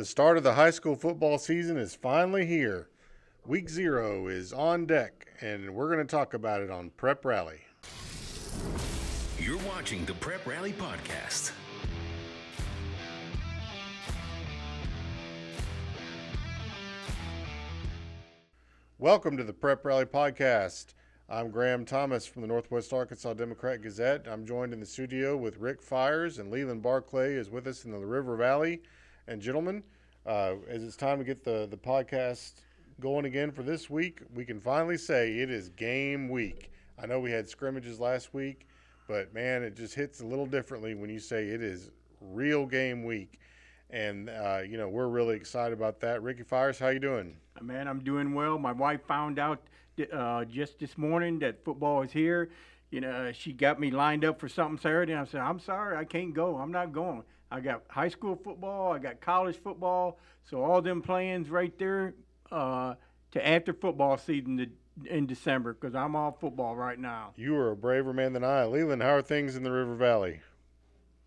The start of the high school football season is finally here. Week 0 is on deck, and we're going to talk about it on Prep Rally. You're watching the Prep Rally Podcast. Welcome to the Prep Rally Podcast. I'm Graham Thomas from the Northwest Arkansas Democrat-Gazette. I'm joined in the studio with Rick Fires, and Leland Barclay is with us in the River Valley. And gentlemen, as it's time to get the podcast going again for this week, we can finally say it is game week. I know we had scrimmages last week, but man, it just hits a little differently when you say it is real game week. And, we're really excited about that. Ricky Fires, how you doing? Man, I'm doing well. My wife found out just this morning that football is here. She got me lined up for something Saturday, and I said, I'm sorry, I can't go. I'm not going. I got high school football. I got college football. So all them plans right there to after football season in December, because I'm all football right now. You are a braver man than I. Leland, how are things in the River Valley?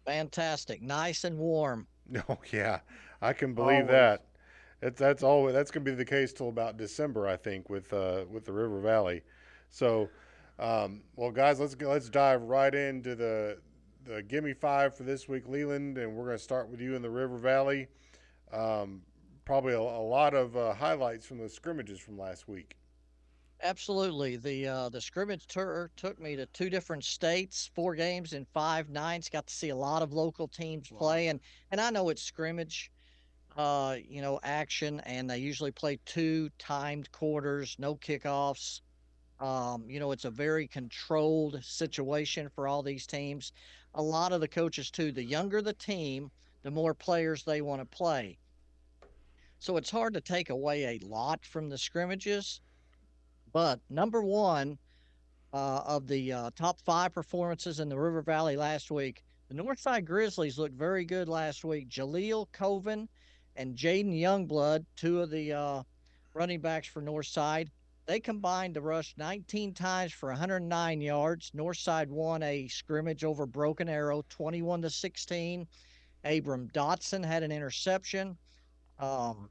Fantastic. Nice and warm. Oh, yeah. I can believe Always. that. That's going to be the case till about December, I think, with the River Valley. So, guys, let's dive right into the Gimme 5 for this week, Leland, and we're going to start with you in the River Valley. Probably a lot of highlights from the scrimmages from last week. Absolutely. The scrimmage tour took me to 2 different states, 4 games in 5 nights. Got to see a lot of local teams play, and I know it's scrimmage, action, and they usually play 2 timed quarters, no kickoffs. It's a very controlled situation for all these teams. A lot of the coaches too, the younger the team, the more players they want to play. So it's hard to take away a lot from the scrimmages. But number one of the top 5 performances in the River Valley last week, the Northside Grizzlies looked very good last week. Jaleel Coven and Jaden Youngblood, 2 of the running backs for Northside, they combined to rush 19 times for 109 yards. Northside won a scrimmage over Broken Arrow, 21-16. Abram Dotson had an interception. Dorian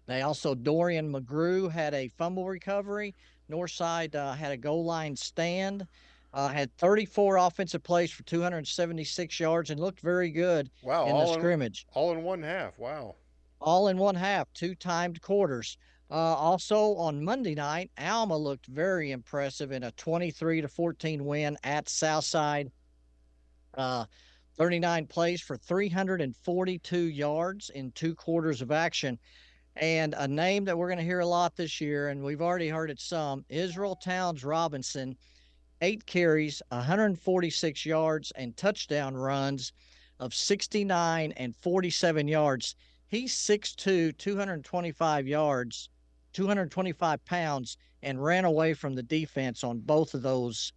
McGrew had a fumble recovery. Northside had a goal line stand, had 34 offensive plays for 276 yards, and looked very good in the scrimmage. All in one half. Wow. All in one half, 2 timed quarters. Also on Monday night, Alma looked very impressive in a 23-14 win at Southside. 39 plays for 342 yards in 2 quarters of action. And a name that we're going to hear a lot this year, and we've already heard it some, Israel Towns Robinson, 8 carries, 146 yards, and touchdown runs of 69 and 47 yards. He's 6'2", 225 yards, 225 pounds, and ran away from the defense on both of those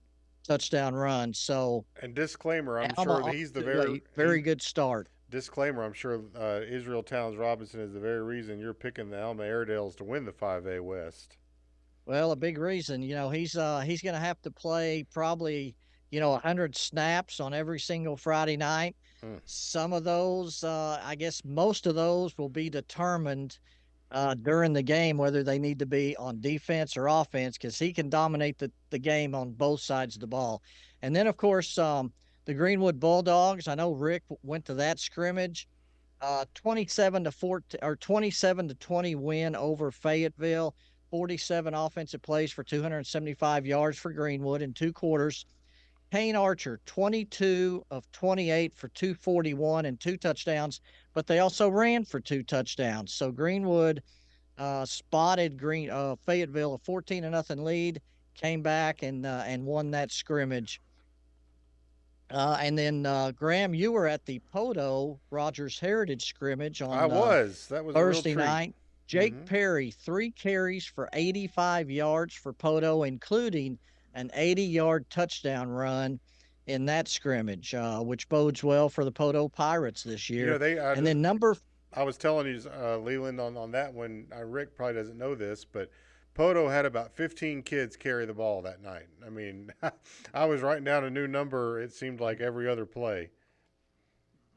touchdown runs. So, and disclaimer, I'm Alma sure he's the very good start. Disclaimer, I'm sure Israel Towns Robinson is the very reason you're picking the Alma Airedales to win the 5A West. Well, a big reason, he's going to have to play probably, 100 snaps on every single Friday night. Some of those, I guess most of those will be determined during the game, whether they need to be on defense or offense, because he can dominate the game on both sides of the ball. And then, of course, the Greenwood Bulldogs, I know Rick went to that scrimmage, 27-20 win over Fayetteville, 47 offensive plays for 275 yards for Greenwood in 2 quarters. Kane Archer, 22 of 28 for 241 and 2 touchdowns, but they also ran for 2 touchdowns. So Greenwood spotted Fayetteville a 14-0 lead, came back and won that scrimmage. And then, Graham, you were at the Podo Rogers Heritage scrimmage on That was Thursday a real treat. night. Jake Perry, 3 carries for 85 yards for Podo, including an 80-yard touchdown run in that scrimmage, which bodes well for the Podo Pirates this year. I was telling you, Leland, on that one, Rick probably doesn't know this, but Podo had about 15 kids carry the ball that night. I mean, I was writing down a new number, it seemed like every other play.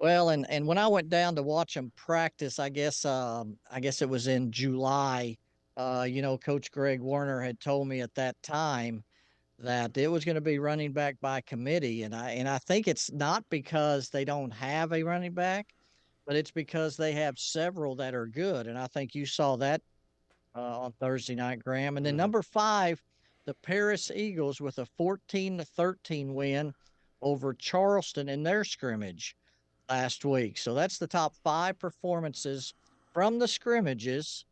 Well, and when I went down to watch them practice, I guess it was in July. Coach Greg Werner had told me at that time that it was going to be running back by committee, and I think it's not because they don't have a running back, but it's because they have several that are good, and I think you saw that on Thursday night, Graham. And then Hmm. number 5, the Paris Eagles with a 14-13 win over Charleston in their scrimmage last week. So that's the top 5 performances from the scrimmages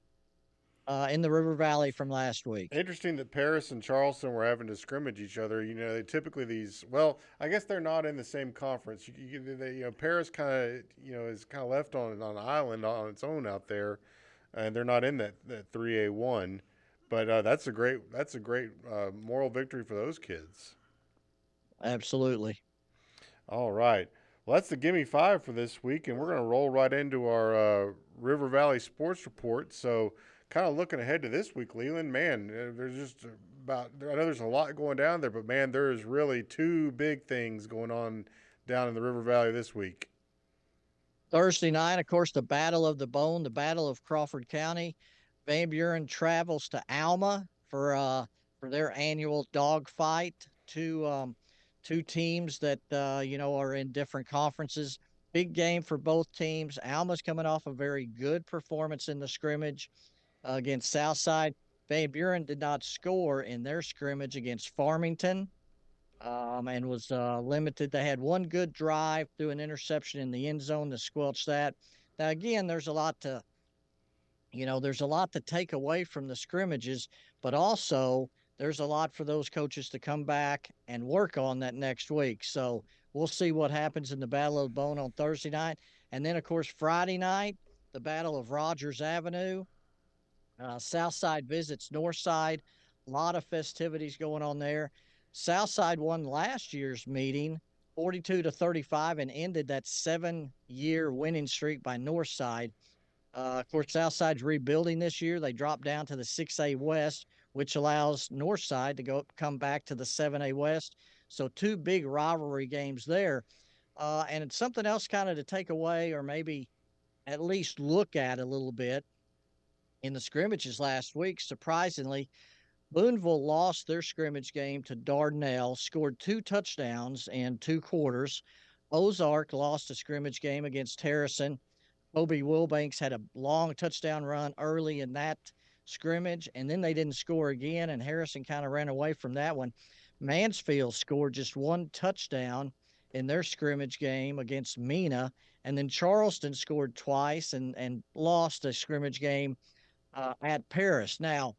in the River Valley from last week. Interesting that Paris and Charleston were having to scrimmage each other. They typically these. Well, I guess they're not in the same conference. Paris kind of is kind of left on an island on its own out there, and they're not in that 3A1. But that's a great moral victory for those kids. Absolutely. All right. Well, that's the Gimme 5 for this week, and we're going to roll right into our River Valley Sports Report. So, kind of looking ahead to this week, Leland, man, there's just I know there's a lot going down there, but man, there's really 2 big things going on down in the River Valley this week. Thursday night, of course, the Battle of the Bone, the Battle of Crawford County. Van Buren travels to Alma for their annual dog fight. Two teams that are in different conferences. Big game for both teams. Alma's coming off a very good performance in the scrimmage against Southside. Van Buren did not score in their scrimmage against Farmington, and was limited. They had one good drive through an interception in the end zone to squelch that. Now, again, there's a lot to take away from the scrimmages, but also there's a lot for those coaches to come back and work on that next week. So we'll see what happens in the Battle of the Bone on Thursday night. And then, of course, Friday night, the Battle of Rogers Avenue. Southside visits Northside. A lot of festivities going on there. Southside won last year's meeting 42-35 and ended that 7-year winning streak by Northside. Of course, Southside's rebuilding this year. They dropped down to the 6A West, which allows Northside to come back to the 7A West. So 2 big rivalry games there. And it's something else kind of to take away, or maybe at least look at a little bit. In the scrimmages last week, surprisingly, Boonville lost their scrimmage game to Dardanelle, scored 2 touchdowns in 2 quarters. Ozark lost a scrimmage game against Harrison. Toby Wilbanks had a long touchdown run early in that scrimmage, and then they didn't score again, and Harrison kind of ran away from that one. Mansfield scored just 1 touchdown in their scrimmage game against Mena, and then Charleston scored twice and lost a scrimmage game at Paris. Now,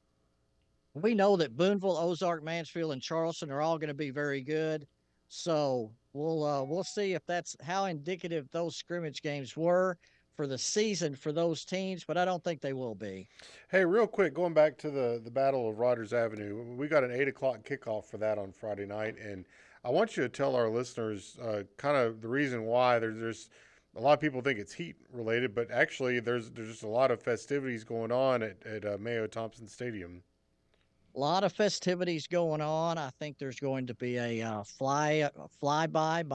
we know that Boonville, Ozark, Mansfield, and Charleston are all going to be very good. So we'll see if that's how indicative those scrimmage games were for the season for those teams, but I don't think they will be. Hey, real quick, going back to the Battle of Rogers Avenue, we got an 8 o'clock kickoff for that on Friday night, and I want you to tell our listeners kind of the reason why. There's a lot of people think it's heat related, but actually there's just a lot of festivities going on at Mayo Thompson Stadium. A lot of festivities going on. I think there's going to be a flyby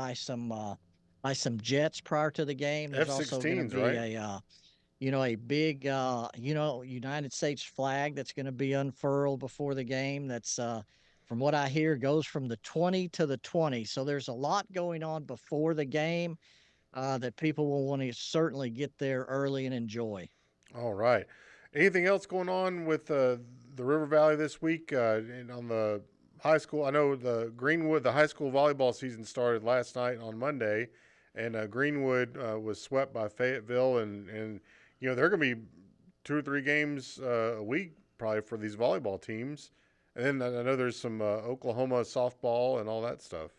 by some jets prior to the game. There's also going F-16s, to be right? a big United States flag that's going to be unfurled before the game. That's from what I hear goes from the 20 to the 20. So there's a lot going on before the game that people will want to certainly get there early and enjoy. All right. Anything else going on with the River Valley this week and on the high school? I know the Greenwood, the high school volleyball season started last night on Monday, and Greenwood was swept by Fayetteville, and there are going to be 2 or 3 games a week probably for these volleyball teams. And then I know there's some Oklahoma softball and all that stuff.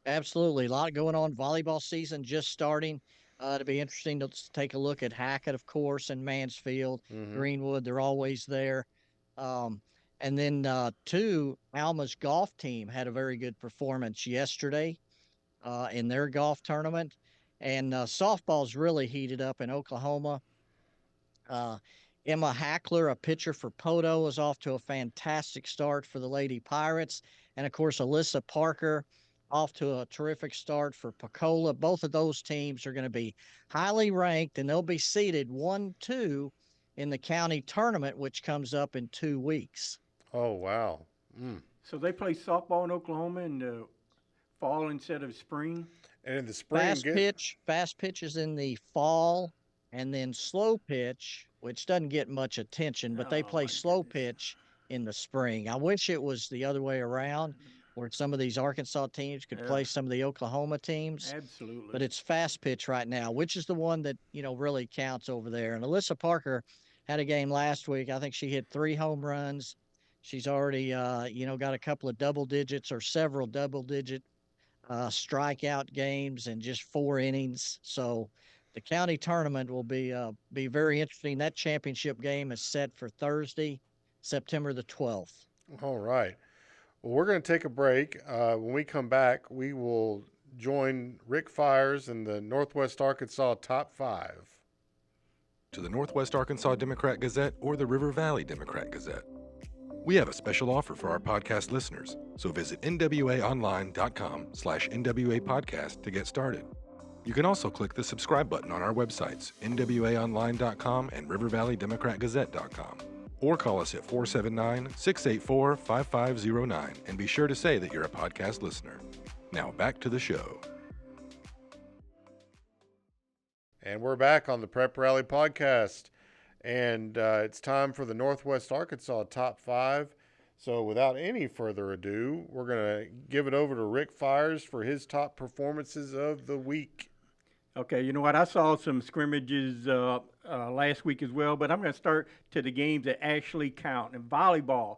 Absolutely. A lot going on. Volleyball season just starting. It'll be interesting to take a look at Hackett, of course, and Mansfield, Greenwood. They're always there. And then, Alma's golf team had a very good performance yesterday in their golf tournament. And softball's really heated up in Oklahoma. Emma Hackler, a pitcher for Poto, is off to a fantastic start for the Lady Pirates. And, of course, Alyssa Parker, off to a terrific start for Pecola. Both of those teams are going to be highly ranked, and they'll be seeded 1-2 in the county tournament, which comes up in 2 weeks. Oh, wow. Mm. So they play softball in Oklahoma in the fall instead of spring. And in the spring, Fast pitch is in the fall, and then slow pitch, which doesn't get much attention, but they play slow pitch in the spring. I wish it was the other way around, where some of these Arkansas teams could play some of the Oklahoma teams. Absolutely. But it's fast pitch right now, which is the one that, really counts over there. And Alyssa Parker had a game last week. I think she hit 3 home runs. She's already, got a couple of double digits or several double digit strikeout games in just 4 innings. So the county tournament will be very interesting. That championship game is set for Thursday, September the 12th. All right. Well, we're going to take a break. When we come back, we will join Rick Fires in the Northwest Arkansas Top 5. To the Northwest Arkansas Democrat-Gazette or the River Valley Democrat-Gazette. We have a special offer for our podcast listeners, so visit nwaonline.com/NWA podcast to get started. You can also click the subscribe button on our websites, nwaonline.com and rivervalleydemocratgazette.com. Or call us at 479-684-5509 and be sure to say that you're a podcast listener. Now back to the show. And we're back on the Prep Rally podcast. And it's time for the Northwest Arkansas Top 5. So without any further ado, we're going to give it over to Rick Fires for his top performances of the week. Okay, you know what? I saw some scrimmages last week as well, but I'm going to start to the games that actually count. In volleyball,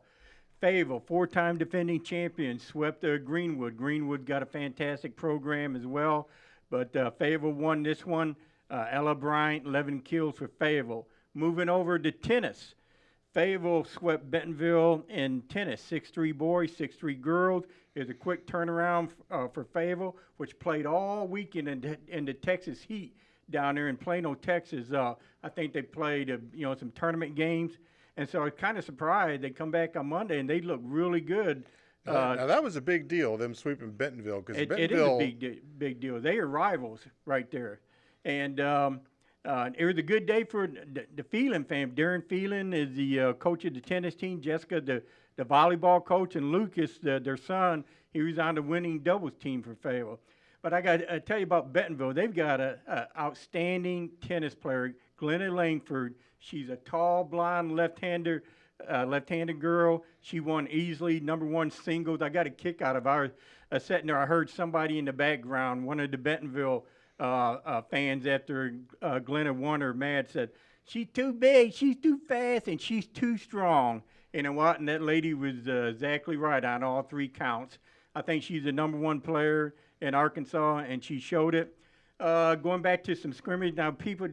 Fayetteville, 4-time defending champion, swept Greenwood. Greenwood got a fantastic program as well, but Fayetteville won this one. Ella Bryant, 11 kills for Fayetteville. Moving over to tennis, Fayetteville swept Bentonville in tennis, 6-3 boys, 6-3 girls. It was a quick turnaround for Fayetteville, which played all weekend in the Texas heat down there in Plano, Texas. I think they played, some tournament games. And so I was kind of surprised. They come back on Monday, and they look really good. Now, that was a big deal, them sweeping Bentonville. Because it is a big deal. They are rivals right there. And it was a good day for the Phelan family. Darren Phelan is the coach of the tennis team. Jessica, the volleyball coach, and Lucas, their son, he was on the winning doubles team for Fayetteville. But I got to tell you about Bentonville. They've got an outstanding tennis player, Glenna Langford. She's a tall, blonde, left-handed girl. She won easily, #1 singles. I got a kick out of our sitting there. I heard somebody in the background, one of the Bentonville fans after Glenna won her match said, "She's too big, she's too fast, and she's too strong." You know what? And that lady was exactly right on all 3 counts. I think she's the #1 player in Arkansas, and she showed it. Going back to some scrimmage, now people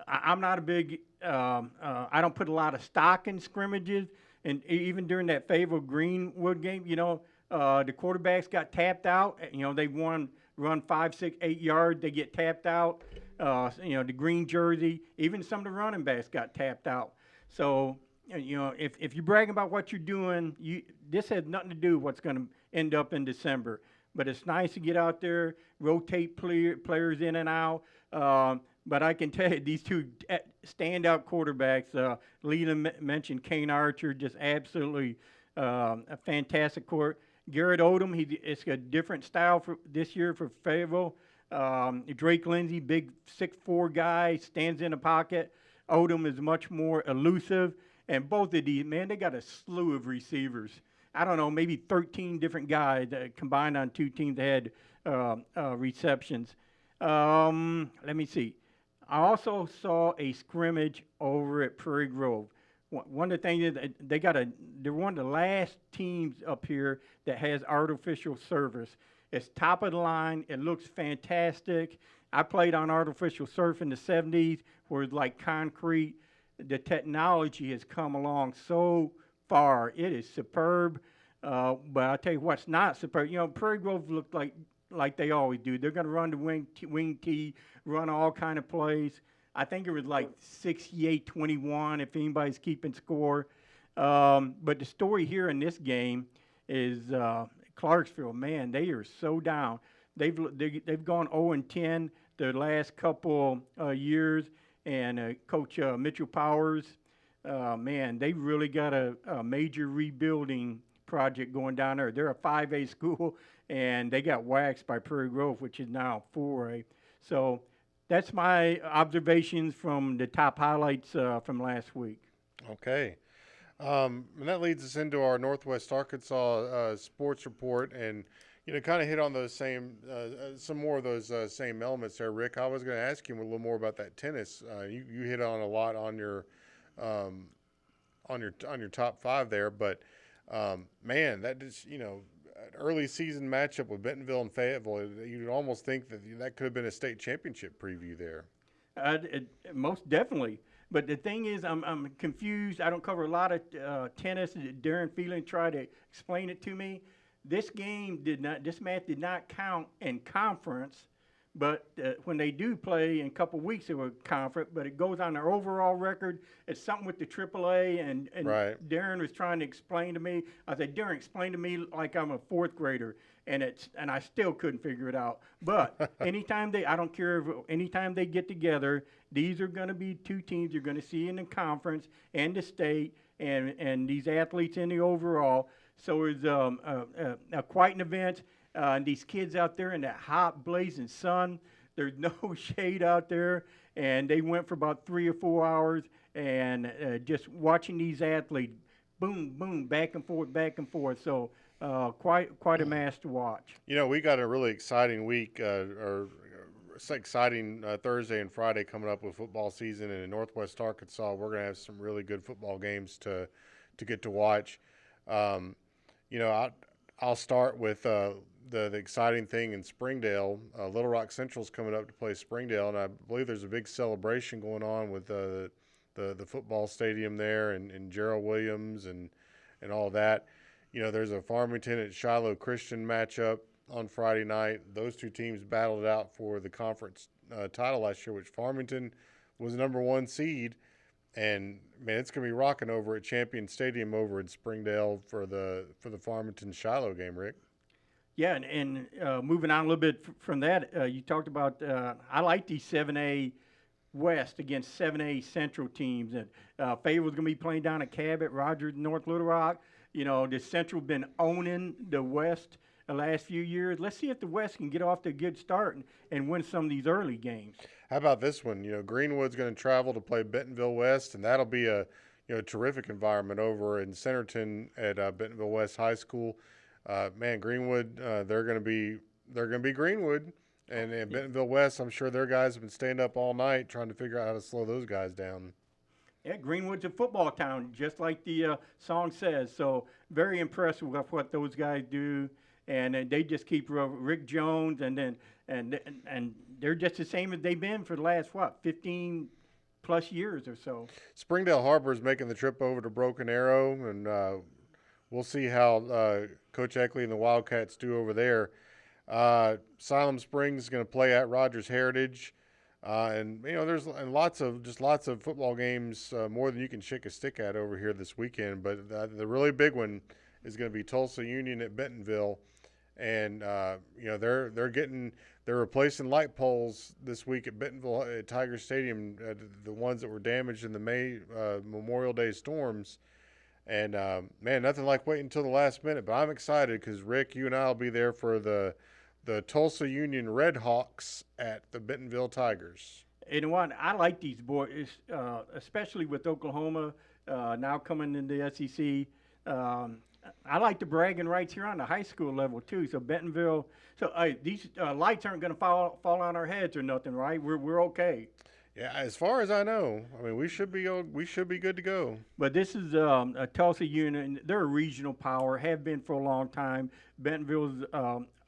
I'm not a big, I don't put a lot of stock in scrimmages, and even during that Fayetteville Greenwood game, the quarterbacks got tapped out. They run 5, 6, 8 yards, they get tapped out. The green jersey, even some of the running backs got tapped out. So, if you're bragging about what you're doing, this has nothing to do with what's going to end up in December. But it's nice to get out there, rotate players in and out. But I can tell you, these 2 standout quarterbacks, Leland mentioned Kane Archer, just absolutely a fantastic court. Garrett Odom, it's a different style for this year for Fayetteville. Drake Lindsay, big 6'4" guy, stands in the pocket. Odom is much more elusive. And both of these, man, they got a slew of receivers. I don't know, maybe 13 different guys that combined on 2 teams that had receptions. Let me see. I also saw a scrimmage over at Prairie Grove. One of the things is they're one of the last teams up here that has artificial surface. It's top of the line. It looks fantastic. I played on artificial surf in the 70s where it's like concrete. The technology has come along so far. It is superb. But I'll tell you what's not superb. Prairie Grove looked like they always do. They're going to run the wing tee, run all kind of plays. I think it was like 68-21 if anybody's keeping score. But the story here in this game is Clarksville, man, they are so down. They've gone 0-10 the last couple years, and Coach Mitchell Powers, man, they really got a major rebuilding project going down there. They're a 5A school, and they got waxed by Prairie Grove, which is now 4A. So that's my observations from the top highlights from last week. Okay. And that leads us into our Northwest Arkansas Sports Report, and kind of hit on those same, some more of those same elements there, Rick. I was going to ask you a little more about that tennis. You hit on a lot on your top five there, but man, that just an early season matchup with Bentonville and Fayetteville, you'd almost think that could have been a state championship preview there. Most definitely. But the thing is, I'm confused. I don't cover a lot of tennis. Darren Phelan tried to explain it to me. This match did not count in conference, but when they do play in a couple weeks, it will conference. But it goes on their overall record. It's something with the AAA, and right. Darren was trying to explain to me. I said, Darren, explain to me like I'm a fourth grader, and I still couldn't figure it out. But anytime anytime they get together, these are going to be two teams you're going to see in the conference and the state, and these athletes in the overall. So it's quite an event. And these kids out there in that hot, blazing sun, there's no shade out there, and they went for about 3 or 4 hours, and just watching these athletes, boom, boom, back and forth. So quite a match to watch. We got a really exciting week, exciting Thursday and Friday coming up with football season, and in Northwest Arkansas, we're going to have some really good football games to get to watch. I'll start with the exciting thing in Springdale. Little Rock Central's coming up to play Springdale, and I believe there's a big celebration going on with the football stadium there and Gerald Williams and all that. There's a Farmington at Shiloh Christian matchup on Friday night. Those two teams battled it out for the conference title last year, which Farmington was the number 1 seed. And man, it's gonna be rocking over at Champion Stadium over in Springdale for the Farmington Shiloh game, Rick. Yeah, and moving on a little bit from that, you talked about I like these 7A West against 7A Central teams, and Fayetteville's gonna be playing down at Cabot, Rogers, North Little Rock. The Central been owning the West the last few years. Let's see if the West can get off to a good start and win some of these early games. How about this one? Greenwood's going to travel to play Bentonville West, and that'll be a terrific environment over in Centerton at Bentonville West High School. Man, Greenwood, they're going to be Greenwood, and Bentonville West, I'm sure their guys have been staying up all night trying to figure out how to slow those guys down. Yeah, Greenwood's a football town, just like the song says. So very impressed with what those guys do. And they just keep Rick Jones, and they're just the same as they've been for the last 15 plus years or so. Springdale Harbor is making the trip over to Broken Arrow, and we'll see how Coach Eckley and the Wildcats do over there. Siloam Springs is going to play at Rogers Heritage, and there's lots of football games, more than you can shake a stick at over here this weekend. But the really big one is going to be Tulsa Union at Bentonville. And they're replacing light poles this week at Bentonville at Tiger Stadium, the ones that were damaged in the May Memorial Day storms. And man, nothing like waiting until the last minute. But I'm excited because Rick, you and I will be there for the Tulsa Union Red Hawks at the Bentonville Tigers. You know what? I like these boys, especially with Oklahoma now coming into the SEC. I like the bragging rights here on the high school level too. So Bentonville, these lights aren't going to fall on our heads or nothing, right? We're okay. Yeah, as far as I know, we should be good to go. But this is a Tulsa Union. They're a regional power, have been for a long time. Bentonville's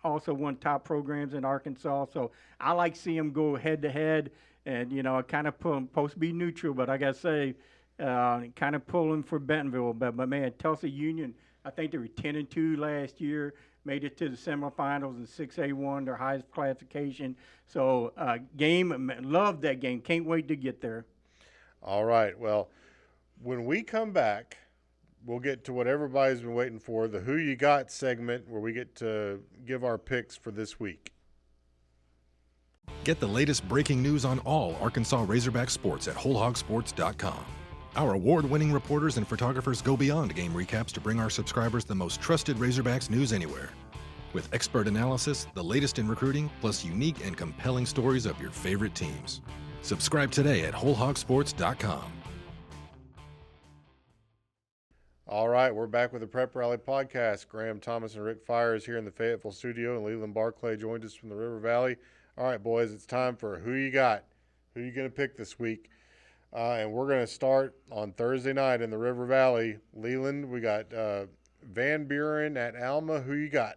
also one of the top programs in Arkansas. So I like seeing them go head to head, and kind of supposed to be neutral, but I gotta say, kind of pulling for Bentonville. But man, Tulsa Union, I think they were 10-2 last year, made it to the semifinals in 6A1, their highest classification. So loved that game. Can't wait to get there. All right. Well, when we come back, we'll get to what everybody's been waiting for, the Who You Got segment, where we get to give our picks for this week. Get the latest breaking news on all Arkansas Razorback sports at WholeHogSports.com. Our award-winning reporters and photographers go beyond game recaps to bring our subscribers the most trusted Razorbacks news anywhere. With expert analysis, the latest in recruiting, plus unique and compelling stories of your favorite teams. Subscribe today at WholeHogSports.com. All right, we're back with the Prep Rally Podcast. Graham Thomas and Rick Fires here in the Fayetteville studio, and Leland Barclay joined us from the River Valley. All right, boys, it's time for Who You Got. Who you going to pick this week? And we're going to start on Thursday night in the River Valley. Leland, we got Van Buren at Alma. Who you got?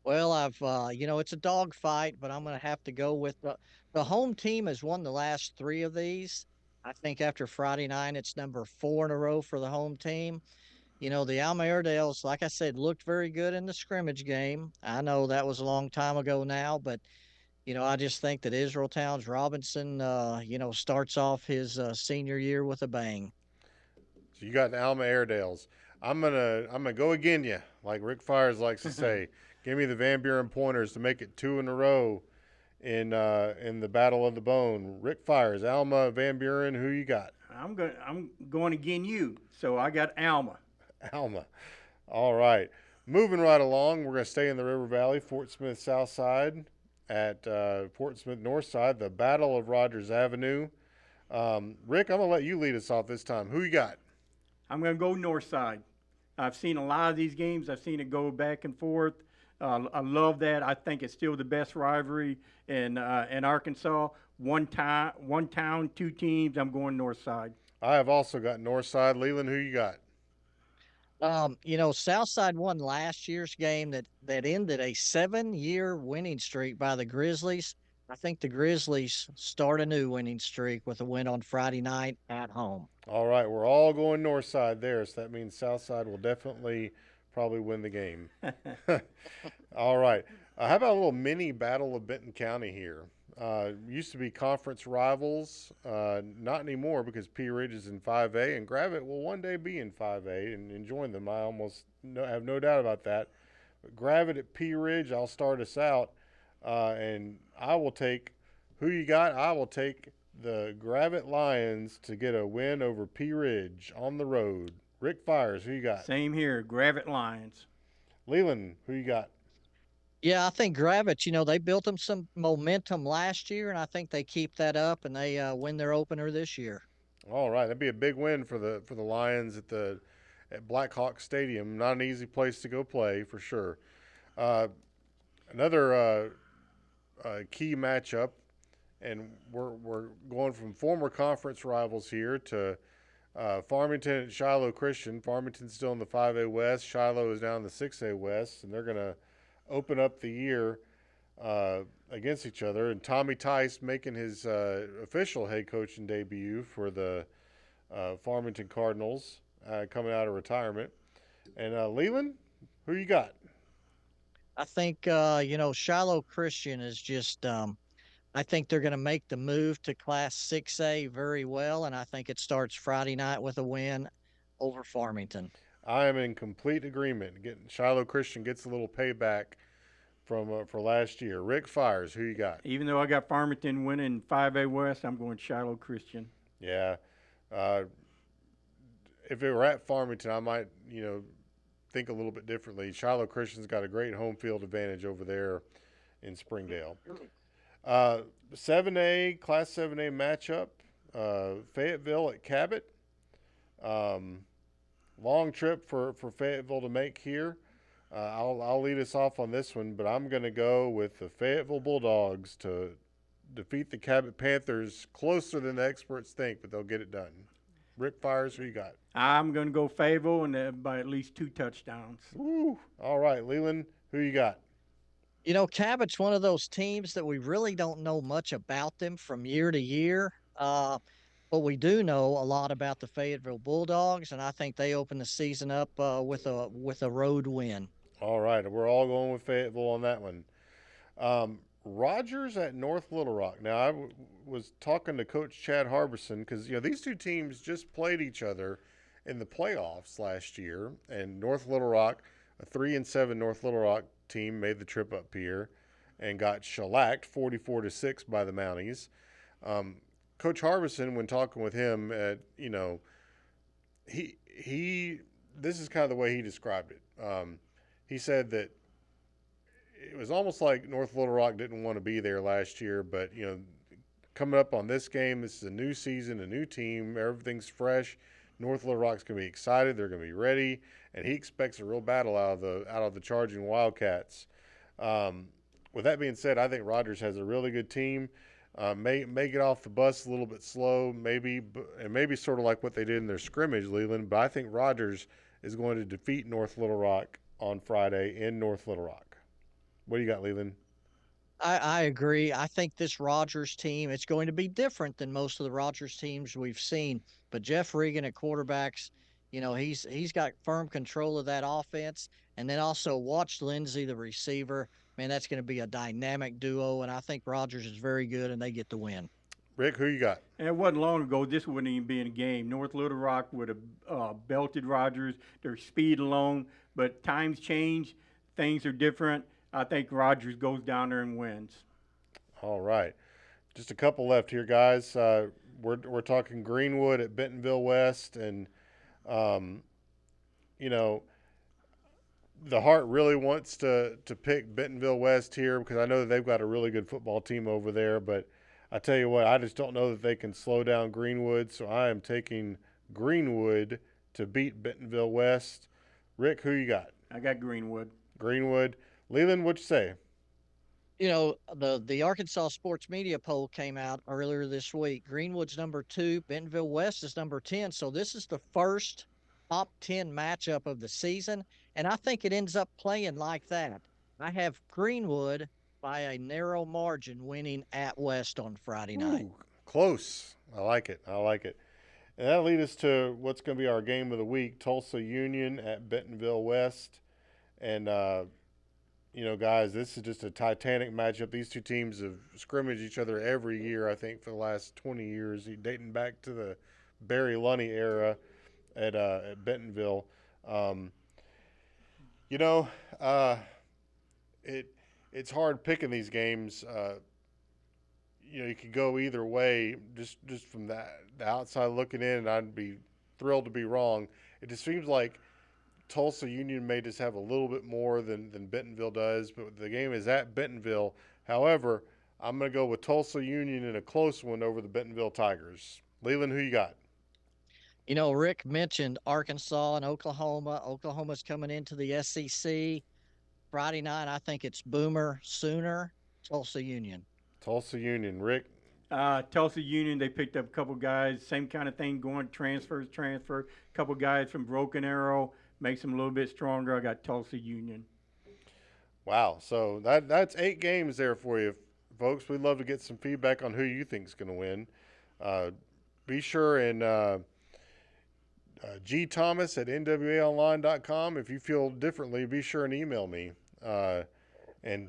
Well, it's a dog fight, but I'm going to have to go with the home team has won the last 3 of these. I think after Friday night, it's number 4 in a row for the home team. The Alma Airedales, like I said, looked very good in the scrimmage game. I know that was a long time ago now, but, I just think that Israel Towns Robinson, starts off his senior year with a bang. So you got the Alma Airedales. I'm gonna go again you, like Rick Fires likes to say. Give me the Van Buren Pointers to make it 2 in a row in the Battle of the Bone. Rick Fires, Alma, Van Buren. Who you got? I'm going again you. So I got Alma. Alma. All right. Moving right along, we're going to stay in the River Valley, Fort Smith Southside at Fort Smith Northside, the Battle of Rogers Avenue. Rick, I'm going to let you lead us off this time. Who you got? I'm going to go Northside. I've seen a lot of these games. I've seen it go back and forth. I love that. I think it's still the best rivalry in Arkansas. One town, 2 teams. I'm going Northside. I have also got Northside. Leland, who you got? Southside won last year's game that ended a 7-year winning streak by the Grizzlies. I think the Grizzlies start a new winning streak with a win on Friday night at home. All right, we're all going Northside there, so that means Southside will definitely probably win the game. All right. How about a little mini battle of Benton County here? Used to be conference rivals, not anymore because Pea Ridge is in 5A, and Gravette will one day be in 5A and join them. I almost have no doubt about that. But Gravette at Pea Ridge, I'll start us out, and I will take – who you got? I will take the Gravette Lions to get a win over Pea Ridge on the road. Rick Fires, who you got? Same here, Gravette Lions. Leland, who you got? Yeah, I think Gravette, they built them some momentum last year, and I think they keep that up, and they win their opener this year. All right, that'd be a big win for the Lions at Black Hawk Stadium. Not an easy place to go play for sure. Another key matchup, and we're going from former conference rivals here to Farmington and Shiloh Christian. Farmington's still in the 5A West. Shiloh is down in the 6A West, and they're going to open up the year against each other. And Tommy Tice making his official head coaching debut for the Farmington Cardinals coming out of retirement. And Leland, who you got? I think, Shiloh Christian is just I think they're going to make the move to Class 6A very well, and I think it starts Friday night with a win over Farmington. I am in complete agreement. Shiloh Christian gets a little payback for last year. Rick Fires, who you got? Even though I got Farmington winning 5A West, I'm going Shiloh Christian. Yeah. If it were at Farmington, I might, think a little bit differently. Shiloh Christian's got a great home field advantage over there in Springdale. 7A, Class 7A matchup, Fayetteville at Cabot. Long trip for Fayetteville to make here. I'll lead us off on this one, but I'm going to go with the Fayetteville Bulldogs to defeat the Cabot Panthers closer than the experts think, but they'll get it done. Rick Fires, who you got? I'm going to go Fayetteville and by at least 2 touchdowns. Woo. All right, Leland, who you got? Cabot's one of those teams that we really don't know much about them from year to year. But we do know a lot about the Fayetteville Bulldogs, and I think they open the season up with a road win. All right, we're all going with Fayetteville on that one. Rogers at North Little Rock. Now, I was talking to Coach Chad Harbison because, these two teams just played each other in the playoffs last year, and North Little Rock, a 3-7 North Little Rock team, made the trip up here and got shellacked 44-6 by the Mounties. Coach Harbison, when talking with him, he this is kind of the way he described it. He said that it was almost like North Little Rock didn't want to be there last year, but coming up on this game, this is a new season, a new team, everything's fresh. North Little Rock's going to be excited, they're going to be ready, and he expects a real battle out of the charging Wildcats. With that being said, I think Rogers has a really good team. May get off the bus a little bit slow, maybe sort of like what they did in their scrimmage, Leland. But I think Rogers is going to defeat North Little Rock on Friday in North Little Rock. What do you got, Leland? I agree. I think this Rogers team, it's going to be different than most of the Rogers teams we've seen. But Jeff Regan at quarterbacks, he's got firm control of that offense. And then also watch Lindsey, the receiver. Man, that's going to be a dynamic duo, and I think Rogers is very good, and they get the win. Rick, who you got? And it wasn't long ago, this wouldn't even be in a game. North Little Rock would have belted Rogers, their speed alone. But times change, things are different. I think Rogers goes down there and wins. All right. Just a couple left here, guys. We're talking Greenwood at Bentonville West, and, the heart really wants to pick Bentonville West here because I know that they've got a really good football team over there. But I tell you what, I just don't know that they can slow down Greenwood. So I am taking Greenwood to beat Bentonville West. Rick, who you got? I got Greenwood. Greenwood. Leland, what'd you say? The Arkansas Sports Media poll came out earlier this week. Greenwood's number 2, Bentonville West is number 10. So this is the first top 10 matchup of the season, and I think it ends up playing like that. I have Greenwood by a narrow margin winning at West on Friday night. Ooh, close. I like it. And that'll lead us to what's going to be our game of the week, Tulsa Union at Bentonville West. And, guys, this is just a titanic matchup. These two teams have scrimmaged each other every year, I think, for the last 20 years, dating back to the Barry Lunney era at Bentonville. It's hard picking these games. You could go either way just from the outside looking in, and I'd be thrilled to be wrong. It just seems like Tulsa Union may just have a little bit more than Bentonville does, but the game is at Bentonville. However, I'm going to go with Tulsa Union in a close one over the Bentonville Tigers. Leland, who you got? Rick mentioned Arkansas and Oklahoma. Oklahoma's coming into the SEC. Friday night, I think it's Boomer Sooner, Tulsa Union. Tulsa Union. Rick? Tulsa Union, they picked up a couple guys, same kind of thing, going transfer. A couple guys from Broken Arrow, makes them a little bit stronger. I got Tulsa Union. Wow. So that's 8 games there for you, folks. We'd love to get some feedback on who you think is going to win. Be sure and G. Thomas at NWAOnline.com. If you feel differently, be sure and email me. And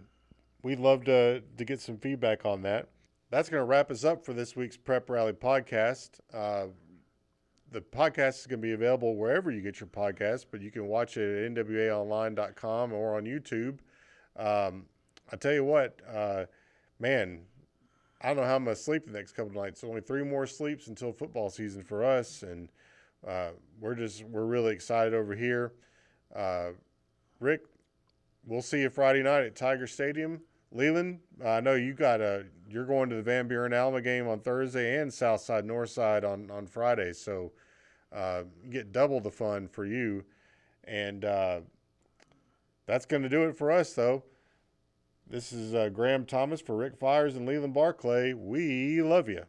we'd love to get some feedback on that. That's going to wrap us up for this week's Prep Rally podcast. The podcast is going to be available wherever you get your podcasts, but you can watch it at NWAOnline.com or on YouTube. I tell you what, man, I don't know how I'm going to sleep the next couple of nights. Only 3 more sleeps until football season for us, and we're really excited over here. Rick, we'll see you Friday night at Tiger Stadium. Leland, I know you're going to the Van Buren Alma game on Thursday and Southside Northside on Friday, so you get double the fun for you. And that's going to do it for us, though. This is Graham Thomas for Rick Fires and Leland Barclay. We love you.